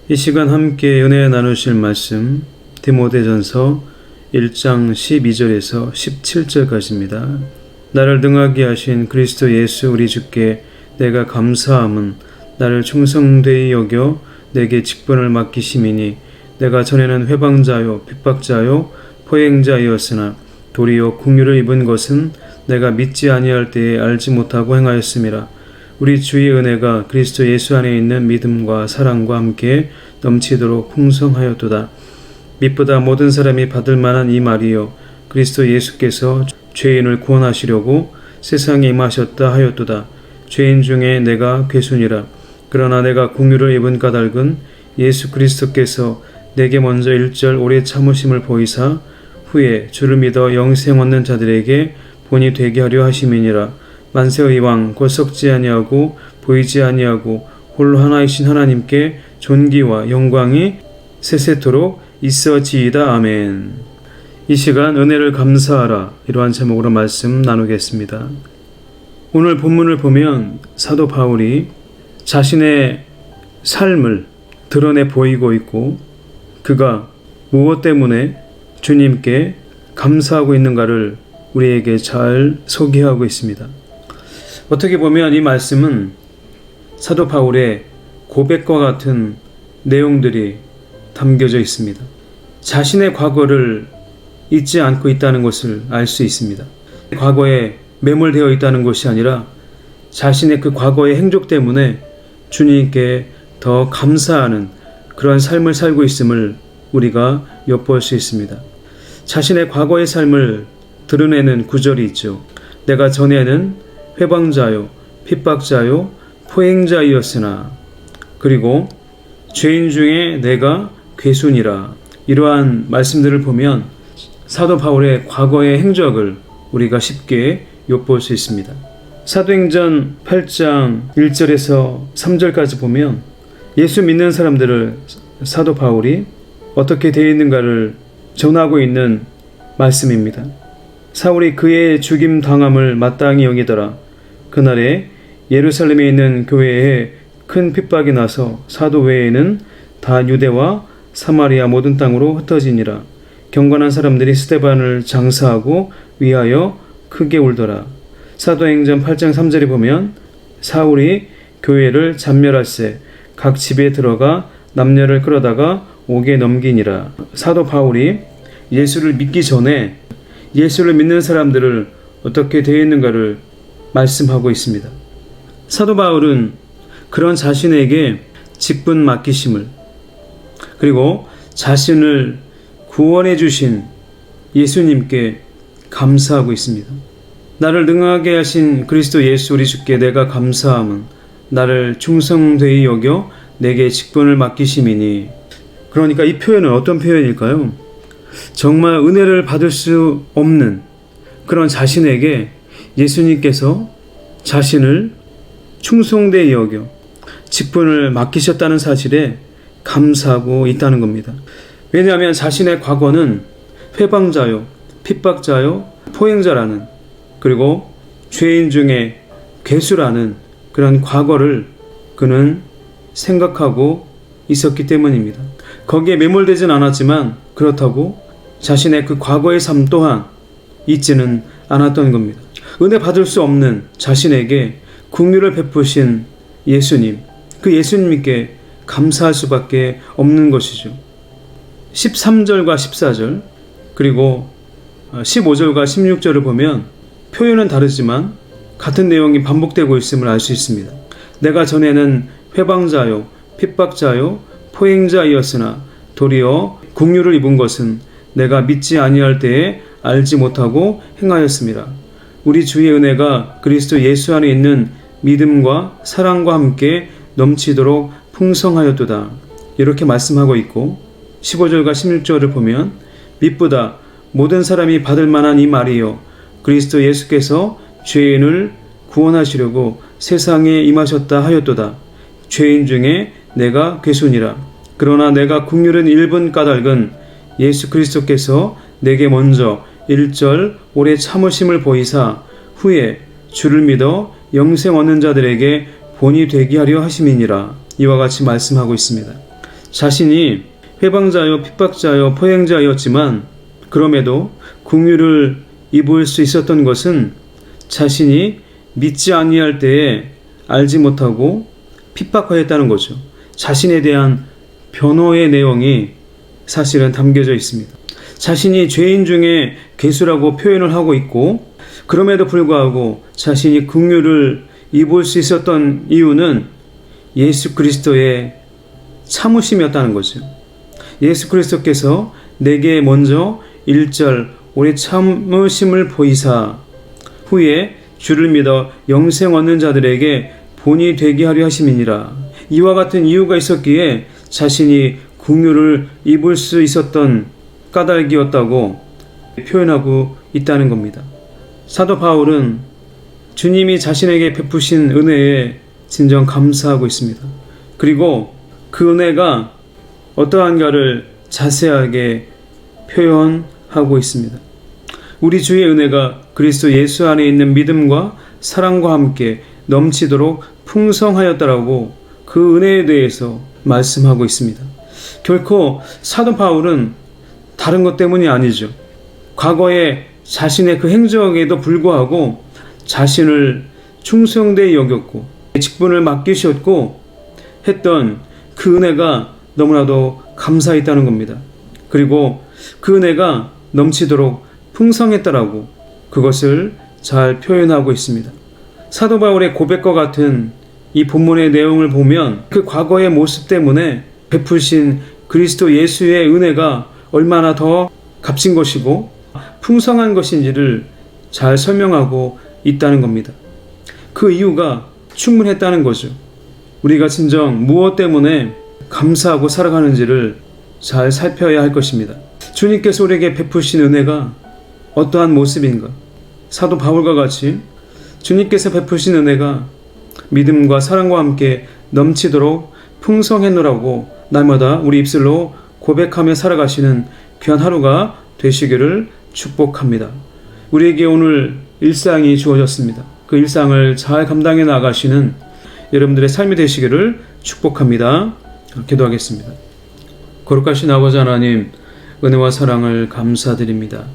이 시간 함께 은혜 나누실 말씀 디모데전서 1장 12절에서 17절까지입니다. 나를 능하게 하신 그리스도 예수 우리 주께 내가 감사함은 나를 충성되이 여겨 내게 직분을 맡기심이니 내가 전에는 회방자요 핍박자요 포행자이었으나 도리어 긍휼을 입은 것은 내가 믿지 아니할 때에 알지 못하고 행하였음이라. 우리 주의 은혜가 그리스도 예수 안에 있는 믿음과 사랑과 함께 넘치도록 풍성하였도다. 믿보다 모든 사람이 받을 만한 이 말이요 그리스도 예수께서 죄인을 구원하시려고 세상에 임하셨다 하였도다. 죄인 중에 내가 괴순이라. 그러나 내가 긍휼을 입은 까닭은 예수 그리스도께서 내게 먼저 일절 오래 참으심을 보이사 후에 주를 믿어 영생 얻는 자들에게 본이 되게 하려 하심이니라. 만세의 왕 곧 썩지 아니하고 보이지 아니하고 홀로 하나이신 하나님께 존귀와 영광이 세세토록 있어지이다. 아멘. 이 시간 은혜를 감사하라 이러한 제목으로 말씀 나누겠습니다. 오늘 본문을 보면 사도 바울이 자신의 삶을 드러내 보이고 있고 그가 무엇 때문에 주님께 감사하고 있는가를 우리에게 잘 소개하고 있습니다. 어떻게 보면 이 말씀은 사도 바울의 고백과 같은 내용들이 담겨져 있습니다. 자신의 과거를 잊지 않고 있다는 것을 알 수 있습니다. 과거에 매몰되어 있다는 것이 아니라 자신의 그 과거의 행적 때문에 주님께 더 감사하는 그런 삶을 살고 있음을 우리가 엿볼 수 있습니다. 자신의 과거의 삶을 드러내는 구절이 있죠. 내가 전에는 회방자요 핍박자요 포행자이었으나 그리고 죄인 중에 내가 괴순이라. 이러한 말씀들을 보면 사도 바울의 과거의 행적을 우리가 쉽게 엿볼 수 있습니다. 사도행전 8장 1절에서 3절까지 보면 예수 믿는 사람들을 사도 바울이 어떻게 되어 있는가를 전하고 있는 말씀입니다. 사울이 그의 죽임 당함을 마땅히 여기더라. 그날에 예루살렘에 있는 교회에 큰 핍박이 나서 사도 외에는 다 유대와 사마리아 모든 땅으로 흩어지니라. 경건한 사람들이 스데반을 장사하고 위하여 크게 울더라. 사도행전 8장 3절에 보면 사울이 교회를 잔멸할세 각 집에 들어가 남녀를 끌어다가 옥에 넘기니라. 사도 바울이 예수를 믿기 전에 예수를 믿는 사람들을 어떻게 되어 있는가를 말씀하고 있습니다. 사도 바울은 그런 자신에게 직분 맡기심을 그리고 자신을 구원해 주신 예수님께 감사하고 있습니다. 나를 능하게 하신 그리스도 예수 우리 주께 내가 감사함은 나를 충성되이 여겨 내게 직분을 맡기심이니. 그러니까 이 표현은 어떤 표현일까요? 정말 은혜를 받을 수 없는 그런 자신에게 예수님께서 자신을 충성되이 여겨 직분을 맡기셨다는 사실에 감사하고 있다는 겁니다. 왜냐하면 자신의 과거는 회방자요, 핍박자요, 포행자라는 그리고 죄인 중에 괴수라는 그런 과거를 그는 생각하고 있었기 때문입니다. 거기에 매몰되진 않았지만 그렇다고 자신의 그 과거의 삶 또한 잊지는 않았던 겁니다. 은혜 받을 수 없는 자신에게 긍휼을 베푸신 예수님, 그 예수님께 감사할 수밖에 없는 것이죠. 13절과 14절 그리고 15절과 16절을 보면 표현은 다르지만 같은 내용이 반복되고 있음을 알 수 있습니다. 내가 전에는 회방자요 핍박자요 포행자이었으나 도리어 긍휼을 입은 것은 내가 믿지 아니할 때에 알지 못하고 행하였습니다. 우리 주의 은혜가 그리스도 예수 안에 있는 믿음과 사랑과 함께 넘치도록 풍성하였도다. 이렇게 말씀하고 있고 15절과 16절을 보면 믿보다 모든 사람이 받을 만한 이 말이요 그리스도 예수께서 죄인을 구원하시려고 세상에 임하셨다 하였도다. 죄인 중에 내가 괴순이라. 그러나 내가 긍휼은 입은 까닭은 예수 그리스도께서 내게 먼저 일절 오래 참으심을 보이사 후에 주를 믿어 영생 얻는 자들에게 본이 되게 하려 하심이니라. 이와 같이 말씀하고 있습니다. 자신이 회방자요 핍박자요 포행자였지만 그럼에도 긍휼을 입을 수 있었던 것은 자신이 믿지 아니할 때에 알지 못하고 핍박하였다는 거죠. 자신에 대한 변호의 내용이 사실은 담겨져 있습니다. 자신이 죄인 중에 괴수라고 표현을 하고 있고 그럼에도 불구하고 자신이 긍휼을 입을 수 있었던 이유는 예수 그리스도의 참으심이었다는 거죠. 예수 그리스도께서 내게 먼저 1절 오래 참으심을 보이사 후에 주를 믿어 영생 얻는 자들에게 본이 되게 하려 하심이니라. 이와 같은 이유가 있었기에 자신이 긍휼을 입을 수 있었던 까닭이었다고 표현하고 있다는 겁니다. 사도 바울은 주님이 자신에게 베푸신 은혜에 진정 감사하고 있습니다. 그리고 그 은혜가 어떠한가를 자세하게 표현하고 있습니다. 우리 주의 은혜가 그리스도 예수 안에 있는 믿음과 사랑과 함께 넘치도록 풍성하였다라고 그 은혜에 대해서 말씀하고 있습니다. 결코 사도 바울은 다른 것 때문이 아니죠. 과거에 자신의 그 행적에도 불구하고 자신을 충성되이 여겼고 직분을 맡기셨고 했던 그 은혜가 너무나도 감사했다는 겁니다. 그리고 그 은혜가 넘치도록 풍성했다라고 그것을 잘 표현하고 있습니다. 사도 바울의 고백과 같은 이 본문의 내용을 보면 그 과거의 모습 때문에 베푸신 그리스도 예수의 은혜가 얼마나 더 값진 것이고 풍성한 것인지를 잘 설명하고 있다는 겁니다. 그 이유가 충분했다는 거죠. 우리가 진정 무엇 때문에 감사하고 살아가는지를 잘 살펴야 할 것입니다. 주님께서 우리에게 베푸신 은혜가 어떠한 모습인가? 사도 바울과 같이 주님께서 베푸신 은혜가 믿음과 사랑과 함께 넘치도록 풍성했노라고 날마다 우리 입술로 고백하며 살아가시는 귀한 하루가 되시기를 축복합니다. 우리에게 오늘 일상이 주어졌습니다. 그 일상을 잘 감당해 나가시는 여러분들의 삶이 되시기를 축복합니다. 기도하겠습니다. 거룩하신 아버지 하나님, 은혜와 사랑을 감사드립니다.